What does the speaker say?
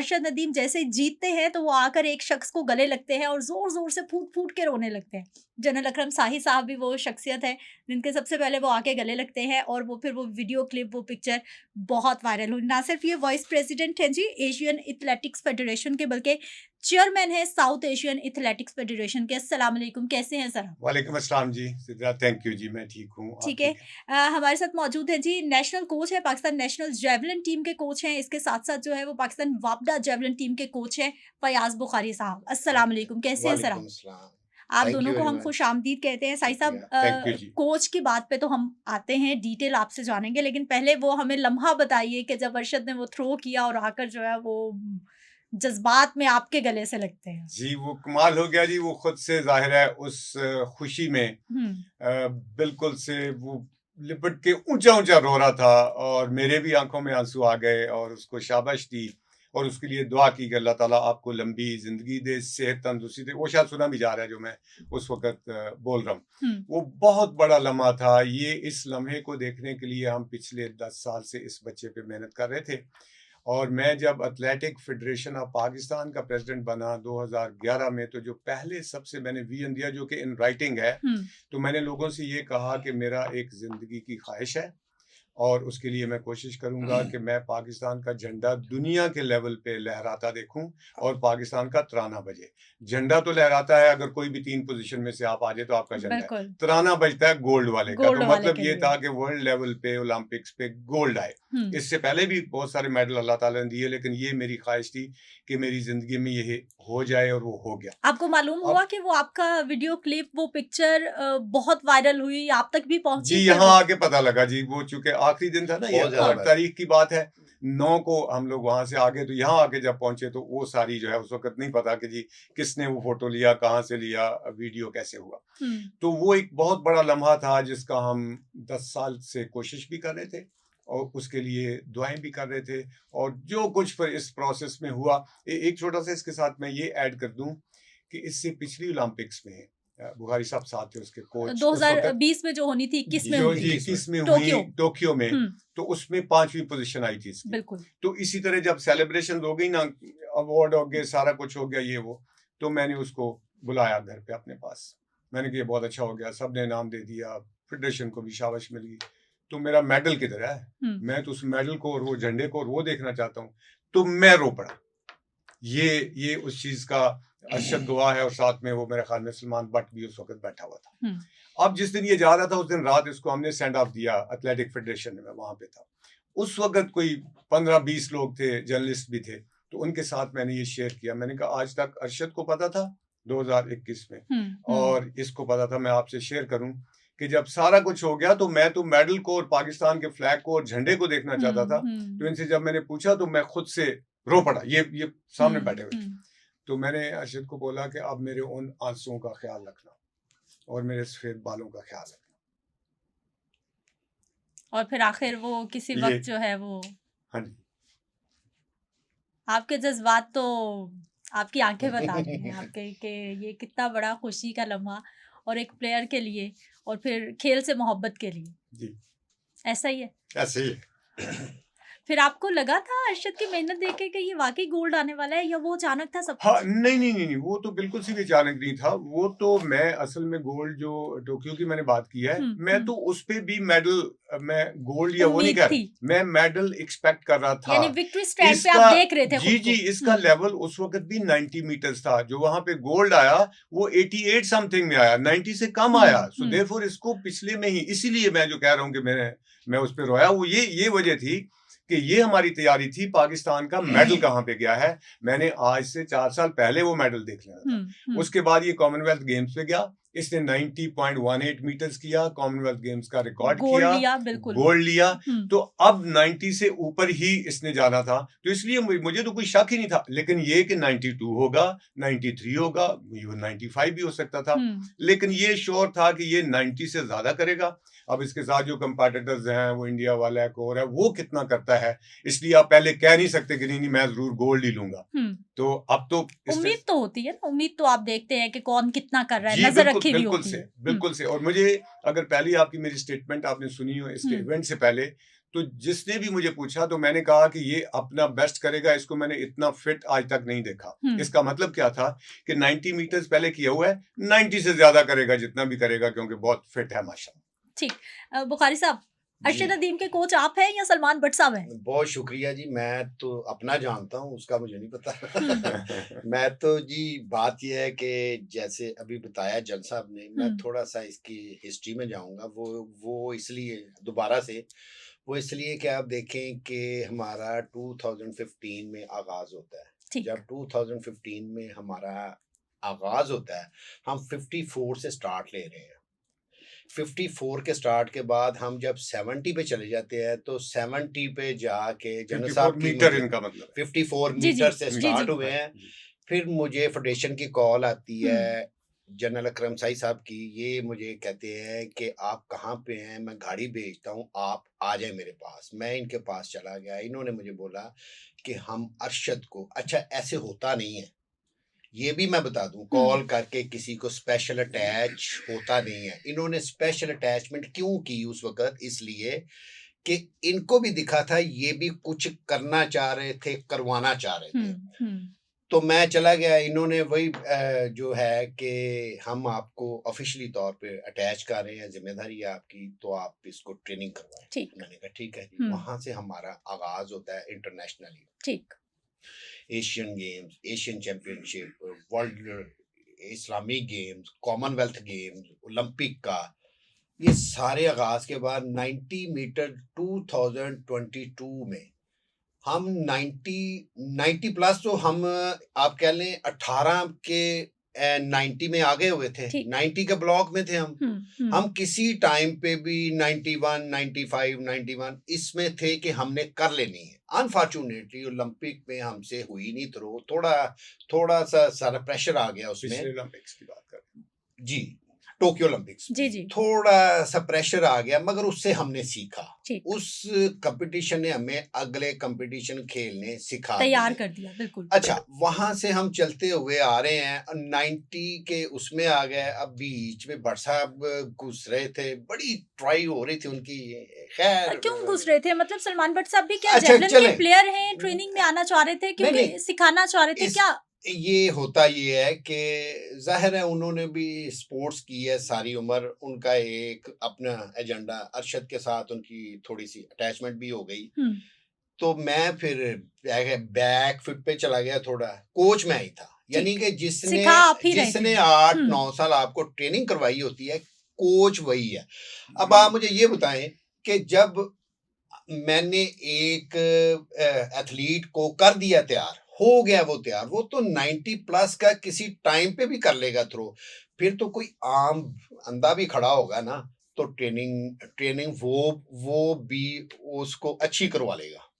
अरशद नदीम जैसे जीतते हैं तो वो आकर एक शख्स को गले लगते हैं और जोर जोर से फूट फूट के रोने लगते हैं। जनरल अकरम शाही साहब भी वो शख्सियत है जिनके सबसे पहले वो आके गले लगते हैं, और वो फिर वो वीडियो क्लिप, वो पिक्चर बहुत वायरल हुई। ना सिर्फ ये वाइस प्रेसिडेंट हैं जी एशियन एथलेटिक्स फेडरेशन के, बल्कि चेयरमैन है साउथ एशियन एथलेटिक्स फेडरेशन के। अस्सलाम वालेकुम, कैसे हैं सर? वालेकुम अस्सलाम जी सिद्रा, थैंक यू जी, मैं ठीक हूँ। आप ठीक है। ठीक हैं? हमारे साथ मौजूद है जी नेशनल कोच है, पाकिस्तान नेशनल जेवलिन टीम के कोच हैं। इसके साथ-साथ जो है वो पाकिस्तान वापडा जेवलिन टीम के कोच हैं फयाज़ बुखारी साहब। अस्सलाम वालेकुम, कैसे हैं सर आप? वालेकुम अस्सलाम। आप थैंक दोनों यू को वेरी हम मच। खुशामदीद कहते हैं। साईं साहब, शुक्रिया। Thank you ji. कोच की बात पे तो हम आते हैं, डिटेल आपसे जानेंगे, लेकिन पहले वो हमें लम्हा बताइए कि जब अरशद ने वो थ्रो किया और आकर जो है वो जज़्बात में आपके गले से लगते हैं। जी, वो कमाल हो गया जी, वो खुद से ज़ाहिर है उस खुशी में हुँ। बिल्कुल से वो लिपट के ऊँचा-ऊँचा रो रहा था, और मेरे भी आँखों में आँसू आ गए और उसको शाबाश दी और उसके लिए दुआ की कि अल्लाह ताला आपको लंबी ज़िंदगी दे, सेहत तंदुरुस्ती दे। वो शायद सुना भी जा रहा है जो मैं उस वक़्त बोल रहा हूँ। हुँ। वो बहुत बड़ा लम्हा था। ये इस लम्हे को देखने के लिए हम पिछले 10 साल से इस बच्चे पे मेहनत कर रहे थे, और मैं जब एथलेटिक फेडरेशन ऑफ पाकिस्तान का प्रेसिडेंट बना 2011 में, तो जो पहले सबसे मैंने विजन दिया जो कि इन राइटिंग है, हुँ। तो मैंने लोगों से ये कहा कि मेरा एक ज़िंदगी की ख्वाहिश है और उसके लिए मैं कोशिश करूँगा कि मैं पाकिस्तान का झंडा दुनिया के लेवल पे लहराता देखूँ और पाकिस्तान का तराना बजे। झंडा तो लहराता है, अगर कोई भी 3 पोज़ीशन में से आप आ जाए तो आपका झंडा है। बिल्कुल, तराना बजता है गोल्ड वाले का। गोल्ड तो वाले मतलब के ये लिए। था कि वर्ल्ड लेवल पे ओलंपिक्स पे गोल्ड आए। हुँ। इससे पहले भी बहुत सारे मेडल अल्लाह ताला ने दिए, लेकिन ये मेरी ख्वाहिश थी कि मेरी ज़िंदगी में ये हो जाए, और वो हो गया। आपको मालूम अब हुआ कि वो आपका वीडियो क्लिप, वो पिक्चर बहुत वायरल हुई, आप तक भी जी, पहुँची फिर यहाँ वो? आके पता लगा जी, वो चूँकि आखिरी दिन था ना, ये बहुत ज़्यादा 8 वायरल। तारीख की बात है, 9 को हम लोग वहाँ से आगे, तो यहाँ आके जब पहुँचे तो वो सारी जो है उस वक़्त नहीं पता कि जी किसने वो फ़ोटो लिया, कहाँ से लिया, वीडियो कैसे हुआ। हुँ। तो वो एक बहुत बड़ा लम्हा था जिसका हम 10 साल से कोशिश भी कर रहे थे और उसके लिए दुआएँ भी कर रहे थे, और जो कुछ फिर इस प्रोसेस में हुआ। एक छोटा-सा इसके साथ मैं ये ऐड कर दूँ कि इससे पिछली ओलंपिक्स में बुखारी साहब साथ थे, उसके कोच उस वक़्त 2020 में जो होनी थी, 21 में जो हुई, जी 21 में। 21 में हुई टोक्यो। टोक्यो में, हुँ, तो उसमें 5वीं पोज़ीशन आई थी इसकी। बिल्कुल। तो इसी तरह जब सेलिब्रेशन हो गई ना, अवार्ड हो गए, सारा कुछ हो गया ये वो, तो मैंने उसको बुलाया घर पे अपने पास। मैंने कहा ये बहुत अच्छा हो गया, सबने इनाम दे दिया, फेडरेशन को भी शाबाशी मिल गई। तो मेरा मेडल किधर है? हुँ। मैं तो उस मेडल को और वो झंडे को और वो देखना चाहता हूँ। तो मैं रो पड़ा। ये उस चीज़ का अरशद गवाह है, और साथ में वो मेरे ख्याल में सलमान बट भी उस वक़्त बैठा हुआ था। हुँ। अब जिस दिन ये जा रहा था उस दिन रात इसको हमने सेंड ऑफ दिया एथलेटिक फेडरेशन में, मैं वहाँ पे था। उस वक़्त कोई 15-20 लोग थे, जर्नलिस्ट भी थे, तो उनके साथ मैंने ये शेयर किया। मैंने कहा आज तक अरशद को पता था 2021 में, हुँ, हुँ। और इसको पता था, मैं आपसे शेयर करूँ कि जब सारा कुछ हो गया तो मैं तो मेडल को और पाकिस्तान के फ्लैग को और झंडे को देखना चाहता था। तो हुँ, इनसे जब मैंने पूछा तो मैं खुद से रो पड़ा, ये सामने बैठे हुए। हुँ। तो मैंने अरशद को बोला कि अब मेरे उन आंसुओं का ख्याल रखना और मेरे सफ़ेद बालों का ख्याल रखना। और फिर आखिर वो किसी ये वक़्त जो है वो हाँ जी। आपके जज़्बात तो आपकी आँखें बता रही हैं आपके कि ये कितना बड़ा खुशी का लम्हा, और एक प्लेयर के लिए, और फिर खेल से मोहब्बत के लिए। जी, ऐसा ही है? ऐसे ही है। फिर आपको लगा था अरशद की मेहनत देख के कि ये वाक़ई गोल्ड आने वाला है, या वो अचानक था सब हाँ, कुछ? नहीं, वो तो बिल्कुल सी भी अचानक नहीं था। वो तो मैं असल में गोल्ड जो टोक्यो की मैंने बात की है, हुँ, मैं तो हुँ। उस पे भी मेडल, मैं गोल्ड या वो नहीं उम्मीद कह थी, रहा, मैं मेडल एक्सपेक्ट कर रहा था। यानी विक्ट्री स्टैंड पे आप इसका देख रहे थे खुद को। जी, इसका हुँ, लेवल उस वक़्त भी 90 मीटर्स था। जो वहाँ पे गोल्ड आया, वो 88 समथिंग में आया, 90 से कम हुँ, आया। सो हुँ, देयरफॉर इसको पिछले में ही, इसीलिए मैं जो कह रहा हूँ कि मैं उस पे रोया, वो ये वजह थी कि ये हमारी तैयारी थी, पाकिस्तान का मेडल कहाँ पे गया है। मैंने आज से 4 साल पहले वो मेडल देख लेना था। हुँ, हुँ। उसके बाद ये कॉमनवेल्थ गेम्स पे गया, इसने 90.18 मीटर्स किया, कॉमनवेल्थ गेम्स का रिकॉर्ड गोल्ड किया, लिया, बिल्कुल। गोल्ड लिया। हुँ, तो अब 90 से ऊपर ही इसने जाना था, तो इसलिए मुझे तो कोई शक ही नहीं था। लेकिन ये कि 92 होगा, 93 होगा, इवन 95 भी हो सकता था, हुँ। लेकिन ये श्योर था कि ये 90 से ज़्यादा करेगा। अब इसके साथ जो कंपैटिटर्स हैं, वो इंडिया वाला है, एक और है, वो कितना करता है, इसलिए आप पहले कह नहीं सकते कि नहीं, मैं ज़रूर गोल्ड ही लूँगा। हुँ। तो अब तो इसने उम्मीद तो होती है ना, उम्मीद तो आप देखते हैं कि कौन कितना कर रहा है, जी, नज़र रखी भी होती है। हुँ, बिल्कुल से। और मुझे, अगर पहले आपकी मेरी स्टेटमेंट आपने सुनी हो इसके हुँ, इवेंट से पहले, तो जिसने भी मुझे पूछा तो मैंने कहा कि ये अपना बेस्ट करेगा, इसको मैंने इतना फिट आज तक नहीं देखा। इसका मतलब क्या था कि 90 मीटर्स पहले किया हुआ है, 90 से ज्यादा करेगा जितना भी करेगा, क्योंकि बहुत फिट है माशाल्लाह। ठीक। बुखारी साहब, जी अरशद नदीम के कोच आप हैं या सलमान भट्ट साहब हैं? बहुत शुक्रिया जी। मैं तो अपना जानता हूँ, उसका मुझे नहीं पता। हम्म मैं तो जी, बात यह है कि जैसे अभी बताया जन साहब ने, मैं हम्म थोड़ा सा इसकी हिस्ट्री में जाऊंगा। वो इसलिए दोबारा से, वो इसलिए कि आप देखें कि हमारा 2015 में आगाज होता है। ठीक। जब 2015 में हमारा आगाज होता है, हम 54 से स्टार्ट ले रहे हैं। 54 के स्टार्ट के बाद हम जब 70 पे चले जाते हैं, तो 70 पे जाके जनरल 54 साहब की मीटर मुझे इनका मतलब है। 54 जी जी मीटर से जी स्टार्ट जी हुए हैं। जी। फिर मुझे फेडरेशन की कॉल आती हम्म है जनरल अकरम साई साहब की। ये मुझे कहते हैं कि आप कहाँ पे हैं, मैं गाड़ी भेजता हूँ, आप आ जाए मेरे पास। मैं इनके पास चला गया। इन्होंने मुझे बोला कि हम अरशद को, अच्छा ऐसे होता नहीं है, ये भी मैं बता दूं, कॉल करके किसी को स्पेशल अटैच होता नहीं है। इन्होंने स्पेशल अटैचमेंट क्यों की उस वक्त, इसलिए कि इनको भी दिखा था ये भी कुछ करना चाह रहे थे, करवाना चाह रहे थे। हम्म तो मैं चला गया। इन्होंने वही जो है कि हम आपको ऑफिशियली तौर पे अटैच कर रहे हैं, जिम्मेदारी है आपकी, तो आप इसको ट्रेनिंग करवाएं। ठीक। मैंने कहा ठीक है जी। वहां से हमारा आगाज होता है इंटरनेशनली। ठीक। Asian games, Asian championship, world Islamic games, Commonwealth games, Olympic का, ये सारे आगाज के बाद 90 मीटर 2022 में हम 90 प्लस, तो हम आप कह लें 18 के 90 में आगे हुए थे। ठीक। 90 के ब्लॉक में थे हम। हम हम्म किसी टाइम पे भी 91, 95, 91 इसमें थे कि हमने कर लेनी है। अनफॉर्चुनेटली ओलंपिक में हमसे हुई नहीं। थोड़ा सा सारा प्रेशर आ गया उसमें। पिछले ओलंपिक्स की बात कर जी, टोक्यो ओलंपिक्स जी जी थोड़ा सा प्रेशर आ गया, मगर उससे हमने सीखा। ठीक। उस कंपटीशन ने हमें अगले कंपटीशन खेलने सिखा तैयार दिए। कर दिया, बिल्कुल। अच्छा, वहां से हम चलते हुए आ रहे हैं, 90 के उसमें आ गए। अब बीच में भट्ट साहब घुस रहे थे, बड़ी ट्राई हो रही थी उनकी। खैर, क्यों घुस रहे थे? मतलब सलमान भट्ट साहब भी क्या अच्छा जेवलिन के चलें। प्लेयर हैं, ट्रेनिंग में आना चाह रहे थे, नहीं क्योंकि नहीं, सिखाना चाह रहे थे इस क्या? ये होता ये है कि जाहिर है उन्होंने भी स्पोर्ट्स की है सारी उम्र। उनका एक अपना एजेंडा, अरशद के साथ उनकी थोड़ी सी अटैचमेंट भी हो गई। तो मैं फिर बैक फिट पे चला गया। थोड़ा कोच में ही था, यानी कि सिखा आप ही रहे थे। जिसने 8-9 साल आपको ट्रेनिंग करवाई होती है, कोच वही है। अब आप मुझे ये बताएं कि जब मैंने एक एथलीट को कर दिया तैयार, हो गया वो तैयार, वो तो 90 प्लस का किसी टाइम पे भी कर लेगा थ्रो। फिर तो कोई आम अंधा भी खड़ा होगा ना, तो ट्रेनिंग वो भी उसको अच्छी करवा लेगा।